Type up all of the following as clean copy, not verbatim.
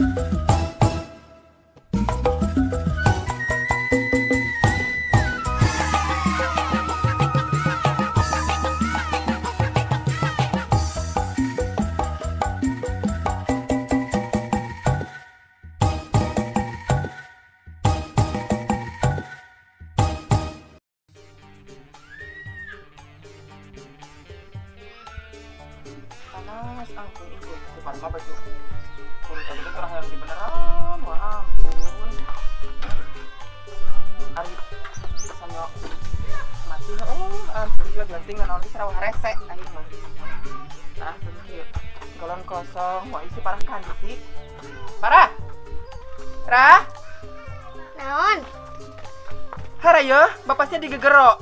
Panas, ampun itu depan apa tuh? Kulit tadi kan terang yang di beneran, wah ampun. Ari sanyo mati ampun dia ganting naon geus rawah resek aing mah. Nah, kieu. Galon kosong, wah isi parah kan sih. Parah. Rah. Naon? Harayo, bapak sia digegero.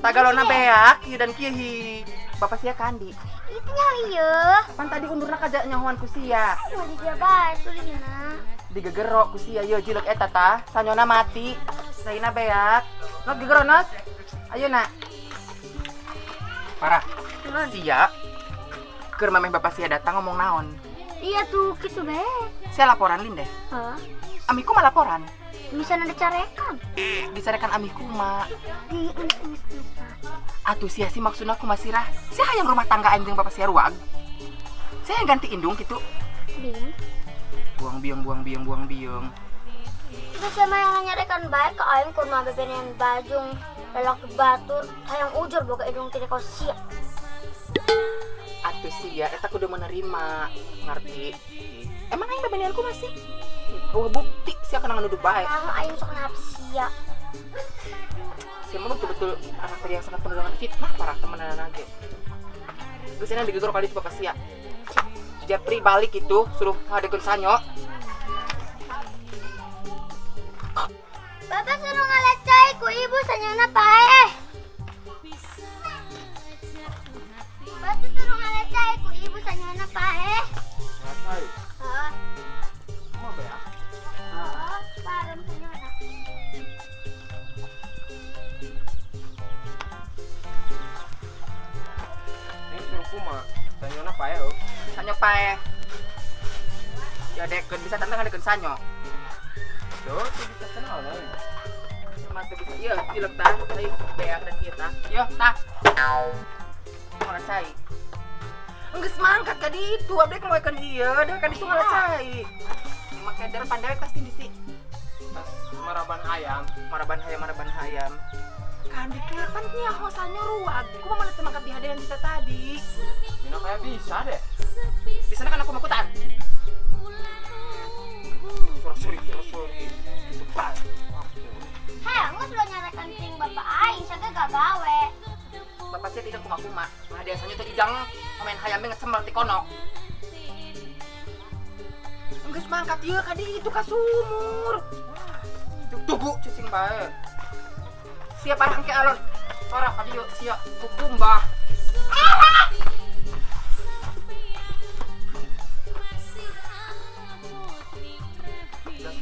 Tagalona beak, ieu dan kieu hi. Bapak sia kandi. Itu nyawa iya. Pan tadi undurna kaja nyahoan ku sia. Mau dijabat tulina. Digegero ku sia ieu jileuk eta tah, sanyona mati. Saina beak. Nos gegero nos. Ayeuna. Parah. Sia. Keur mameh bapak sia datang ngomong naon? Iya tuh, gitu be. Sia laporan lin deh. Hah? Amiku mah laporan. Bisa nada carekan. Disarekan amiku mah. Di Atuh sia si maksudna kumaha sirah? Sia hayang rumah tangga aing jeung bapak sia ruag. Sia yang ganti indung kitu. Bing. Buang biung buang biung buang biung. Itu sama yang nyarekan baik ke aing kun mah bebenen bajung lelak batur hayang ujur boga indung teh kau sia. Atuh sia eta kudu menerima, ngerti? Emang aing bebeneanku masih? Oh bukti sia kana nuduh bae. Nah, aing sok ngap sia. Sia mah betul-betul anak tadi yang sangat penuh dengan fitnah parah temenan ge. Geus cenah digegor kali itu bapak sia. Japri balik itu suruh ngadegeun sanyo. Bapak suruh ngalecai ku ibu sanyana pae. Bapak suruh ngalecai ku ibu sanyana pae. Ngapai? Heeh. Mau be ya? Heeh, parem sanyana. Ini suruh kuma, sanyona pae oh. Sanyo pae. Ya dekeun bisa tantang ngadegeun sanyo. Tuh, bisa kenal lah. Sama tuh bisa. Iya, cilek tah. Ayo, beak dan kita. Yo, tah. Ngalacai. Enggeus mangkat ka ditu, abdek ngeuekeun ieu, da ka ditu ngalacai. Make der pandai pasti di si. Maraban hayam. Kan dikepan nyaho sanyo ruag. Kumaha mana teu mangkat di hadean kita tadi. Dina kayak bisa deh. Di sana kan aku makutan. Sorry. Cepat. Heh, ngus lo nyarekan ting bapak aing saga gawe. Bapak saya tidak kuma-kuma. Nah, biasanya tuh ijang main hayam ngesembal ti konok. Enggeus mangkat ieu ka ditu ka sumur. Tugu cicing bae. Sia parah engke alon. Parah ka dieu sia kukumbah.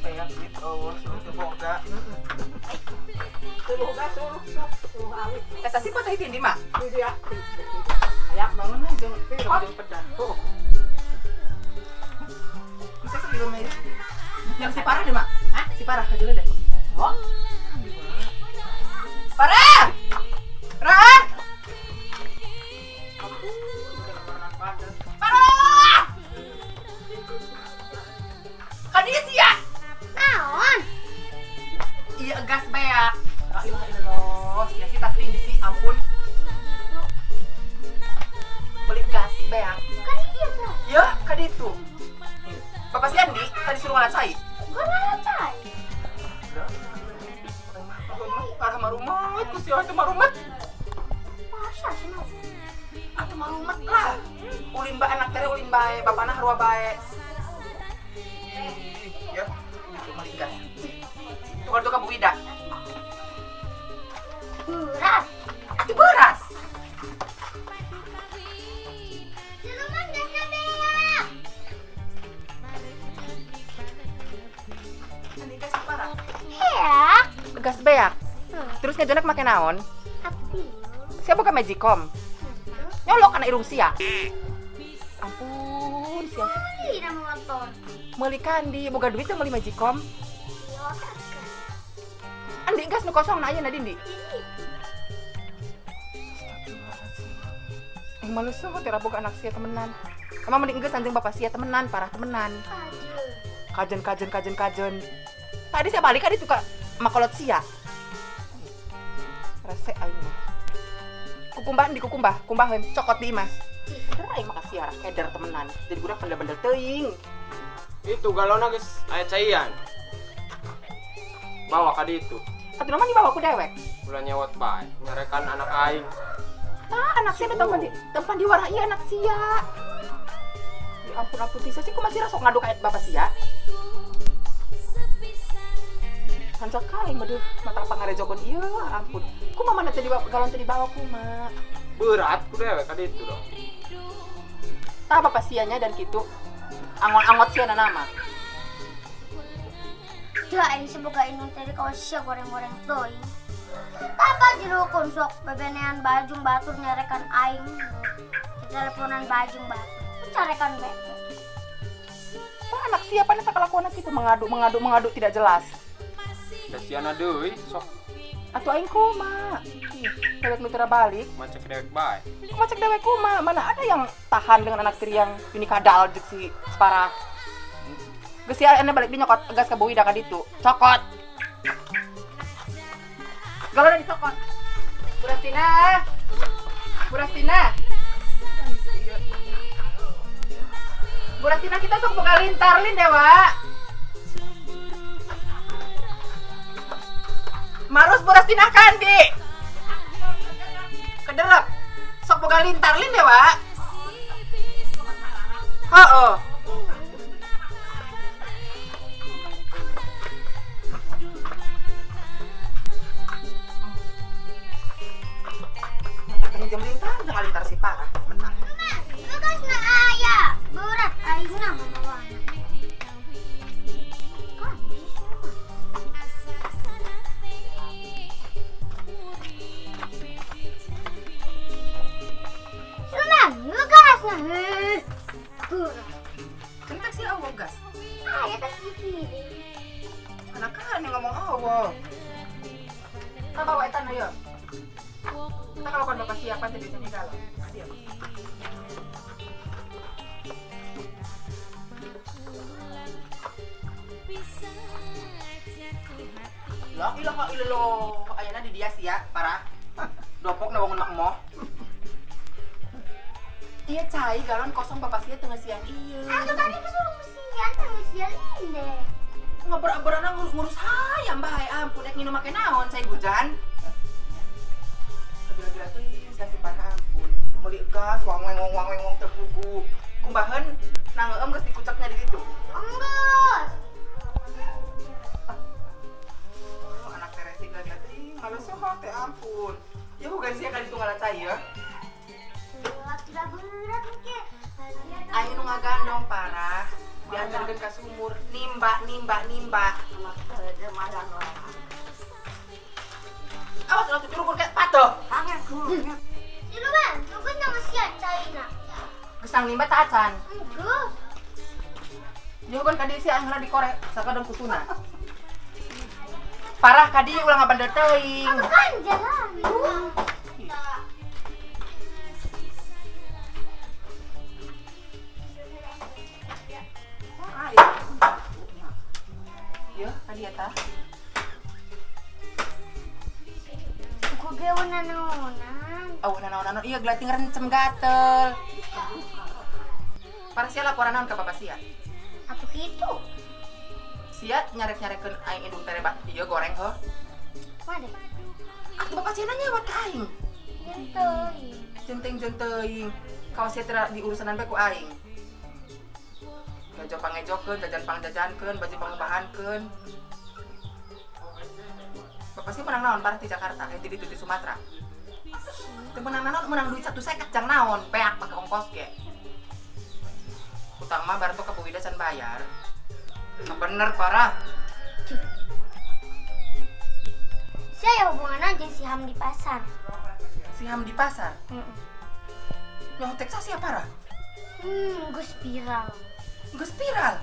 Kayak gitu, suruh boga. Suruh awit. Eta si patah tindi mah. Itu ya. Ayak bangun aja jeung pedang. Oh. Bisa ke rumah ini. Yang si parah deh, Mak. Hah? Si parah ka dulu deh. Oh. Parah! Parah! Parah! Kadieu sia. Naon? Iya gas beak. La ilaha illallah. Ya si tadi di si ampun. Beli gas beak. Kan iya kan? Ya, ka ditu. Bapak si Andi tadi suruh ngalacai. Ngalecai. Karena marumat, ku sia teh marumat. Masa sih mah? Atuh marumat lah. Ulin bae anak teh ulin bae, bapana harua bae. Ya, itu mah gas. Tukar tukar Bu Ida. Berat. Atuh beras. Siluman gasnya beak. Andi gas parah. Heak. Gas beak. Terus ngejenak make naon? Tapi. Sia boga magicom. Nyolok anak irung sia. Ampun, sia. Ih, motor. Meuli kandi, boga duit teh meuli majikom. Ya otak. Andi gas nu kosong na ayeuna Dindi. Malu sih tera boga anak sia temenan. Emang mending geus anjing bapak sia temenan, parah temenan. Kajen. Tadi saya balik tadi suka makolot sia. Rese aing mah. Kukumbaheun cokot di imah. Aing makasih arah keder temenan. Jadi budak bandel-bandel teuing. Itu galona geus aya caian. Bawa ka ditu. Atuh mah dibawa ku dewek. Ulah nyewot bae, nyarekan anak aing. Anak sia tempat di warah ieu anak sia. Ya ampun bisa sih ku masih rasok ngadu ka bapak sia. Hancak kaling baduh mata pangarejokon ieu ampun. Kumaha mana teh galon teh dibawa kumaha. Berat ku dewek ka ditu dong. Tah bapak sianya dan kitu. Angon-angot sia nama. Dah aing semoga inung tadi kau sia goreng-goreng teuing. Tapa jerukun sok bebenean bajung batur nyarekan aing. Teleponan bajung batur. Carekan bebe. Anak siapa nih tak kelakuan itu mengadu tidak jelas. Da siana deui sok Atuh aing kumaha? Dewek nu teu balik. macek dewek bae. Kumaha cek dewek kumaha? Mana ada yang tahan dengan anak tiri yang ini kadal jeung si Separah. Geus sia ane balik di nyokot gas ka beuwi da ka ditu. Cokot. Galon dicokot. Burastina kita sok boga lintar lin dewa. Marus Burastina kandi. Kederep. Sok boga lintar lin dewa. Heeh. Jam lintar, jangan lintar si Parah. Menang. Bekas na ayah. Berat aingna mamawana. Sunan, bekas na. Berat. Kenapa sih awo gas? Ayah tak kiri. Kenapa nih ngomong awo? Kita bawa etan ayo. Kita kalau kan bapak siapa jadi sini kalau. Diam. La ilaha illallah. Ayana di dia sia, Parah. Dopok na bangun makmo. Iya cai galon kosong bapak sia tengah siang iya. Aku tadi kesuruh musian, musian ini. Ngobrol-ngobrol ngurus hayam bahaya ampun ek nginum make naon saya hujan. Gila-gila tuh saya si Parah ampun. Meuli gas wang-weng terpugu. Kumbaheun nangeueum geus dikuceknya di ditu. Enggak. Anak teresi gila-gila tuh malu sohot teh ampun. Ya bukan sia kali tunggal cai ya. Tidak berat mungkin. Ayo nu ngagandong Parah. Diantarkeun ka sumur nimba. Awas lo curug kayak patuh. Di rumah, aku tak musian China. Geus nang nimba teh acan. Enggak. Jogon kadi si angna dikorek sakadong kutuna. Parah kadi ulah ngabandel teuing. Aku kan jalan. Ya, kadi eta. Aku gawe nanonan. Oh, naon iya glating rencem gatel. Parah sia laporan naon ka Bapak sia? Atuh kitu. Sia nyarek-nyarekeun aing indung tereba. Ieu goreng heuh. Made. Atuh Bapak sia nyewat ka aing. Yenteuy. Jenteng teuing. Kaos sia teu di urusanan bae ku aing. Ngejok pangejokeun, jajan pangjajankeun, baju pangubahankeun. Bapak sih menang naon parah di Jakarta, kayak di Sumatera. Teu menang naon, menang duit 150 jang naon, peak pake ongkos ge. Utang mah baru ke Buwida can bayar. Nah, bener parah. Saya hubungan aja si Ham di pasar. Si Ham di pasar. Yang Texas siapa parah? Gus viral. Geus spiral.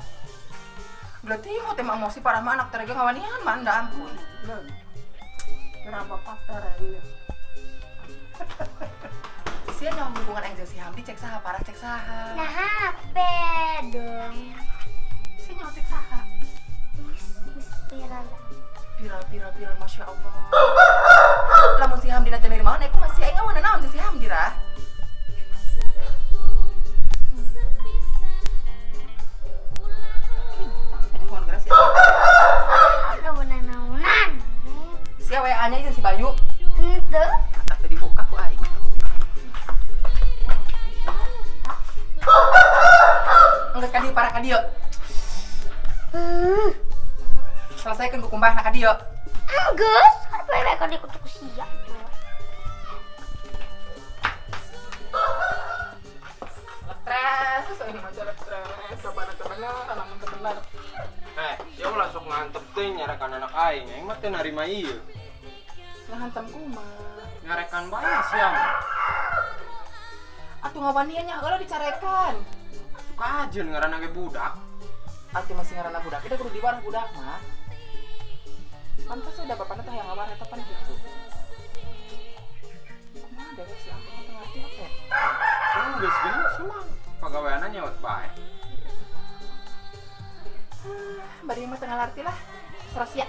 Berarti mau tema emosi parah mah anak terega ngawanian mah anda ampun. Kenapa faktor ya? Sia nyawa hubungan Angel si Hamdi cek saha parah cek saha. Nah HP dong. Si nyawa cek saha. Viral. Viral masya Allah. Lamun si Hamdi nanti dari mana? Aku masih aing ngawana naon si Hamdi rah. Si WA-nya itu si Bayu. Ente. Tak tadi buka ku aing. Enggak kadi para kadio. Selesaikan ku kumbah nak kadio. Enggeus, apa mereka dikutuk sia. Stres, ini mah jalan stres. Coba nak bener, anak bener. Dia ulah sok ngantep teh nyarekan anak aing. Aing mah teu narima ieu. Ngahantem kumaha. Nyarekan bae siang. Atuh ngawanian nya heula dicarekan. Suka ajeun ngaranna ge budak. Atuh masih ngaranna budak, kita kudu diwarah budak mah. Pantes ada bapakna teh yang ngawarah eta pan gitu. Kumaha deh guys, ya ampun teu ngarti apa. Geus geuning semua pagaweanna nyewot bae. Bari mah tengah arti lah. Rahasia.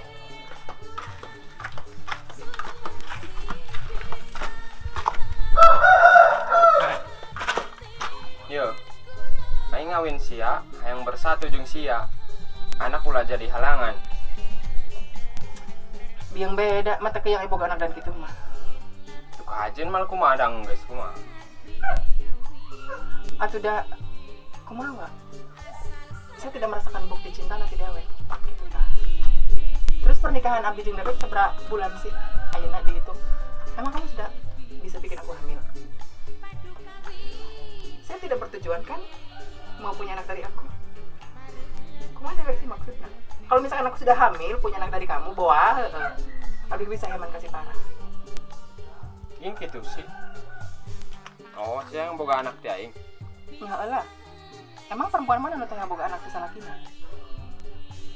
Yo. Aing ngawin sia, hayang bersatu jeung sia. Anak ulah jadi halangan. Biang beda mata ke yang ibu anak dan gitu mah. Tuh kajen mal kumaha dang geus kumaha. Atuh da kumaha? Saya tidak merasakan bukti cinta nanti dewek. Gitu tah. Terus pernikahan abdi jeung dewek seberapa bulan sih? Ayeuna dihitung. Emang kamu sudah bisa bikin aku hamil? Saya tidak bertujuan kan mau punya anak dari aku. Kumaha dewek sih maksudnya? Kalau misalkan aku sudah hamil, punya anak dari kamu, boa, abdi bisa heman kasih parah. Ing kitu sih. Oh, sia yang boga anak ti aing. Enggak lah. Emang perempuan mana nu tengah boga anak ti salakina?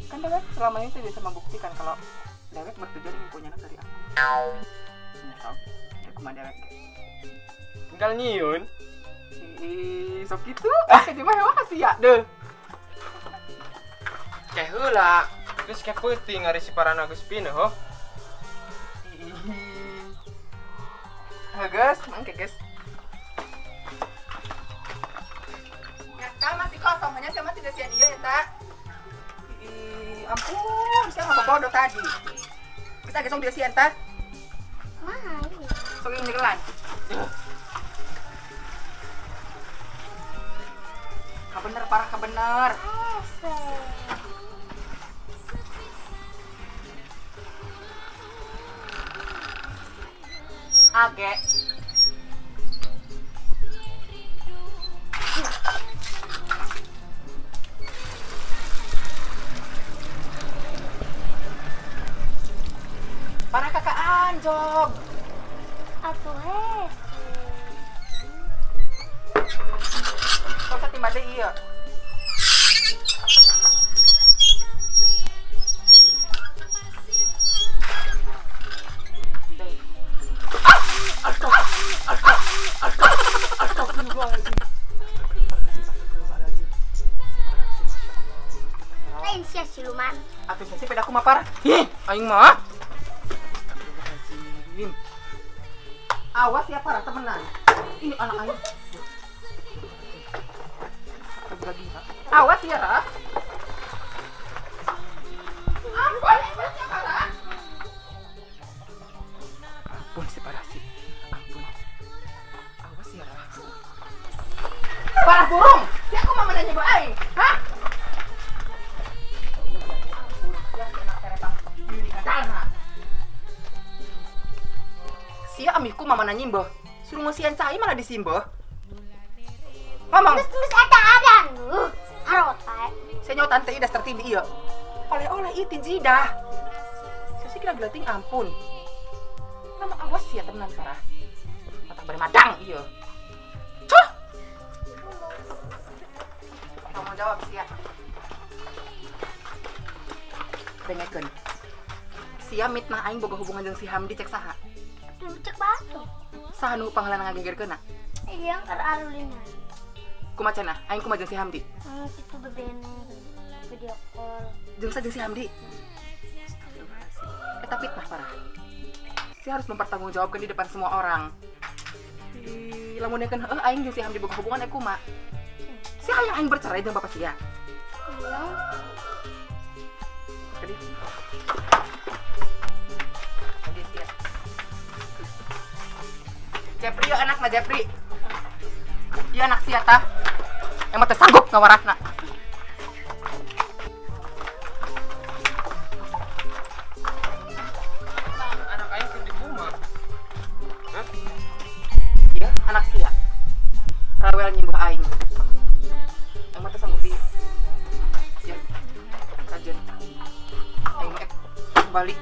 Kan dewek selama ini saya bisa membuktikan kalau dewek bertujuan ingin punya anak dari aku. Nggak tahu. Ya kumaha dewek. Tinggal nyieun. Sok gitu. Cuma emang kasih ya deh. Kayak heula. Geus ke peuting ari si parana geus pineuh ho. Guys, mangke guys. Nyata masih kosong, hanya saya masih desian dia ya tak. Ampun, saya nggak bodoh tadi. Kita gesong desian tak. Mahal. Sok ini kelan. Kebener parah kebener. Age. Para kakak anjog. Atuh hes. Kok ketimba deh iya. Lain sia siluman. Atuh sih pedaku mah parah. Aing mah. Astagfirullahaladzim. Awas ya parah temenan. Ini anak aing. Awas ya Ra. Ampun ya parah. Ampun si parah sih. Ampun. Awas ya Ra. Parah burung. Si aku mah menanya bu aing. Hah? Sia amiku mama nanyimbo. Suruh ngusian cai malah disimbo. Ngomong. Terus ada nu. Arotai. Saya nyawa tante idas tertindi iya. Oleh-oleh itin jidah. Saya sih kira gelating ampun. Nama awas ya tenan parah. Mata bari madang iya. Cuh. Kamu jawab sia. Dengekeun. Sia mitnah aing boga hubungan jeung si Hamdi cek saha? Tuh cek batu. Saha nu pangheula ngagegerkeunna? Iya kan Arulina. Kumaha cenah? Aing kumaha jeung si Hamdi? Itu beben video call. Jeung sa jeung si Hamdi. Eta fitnah parah. Si harus mempertanggungjawabkan di depan semua orang. Lamun yakeun heuh aing jeung si Hamdi boga hubungan kumaha? Si hayang aing bercerai jeung bapak sia. Iya. Tadi. Jepri, yuk anak mah Jepri. Iya anak sia tah. Emang teh sanggup ngawarahna. Anak aing keur di rumah. Hah? Iya anak sia. Rawel nyimbah aing. Emang teh sanggup ieu. Iya. Kajen. Aing balik.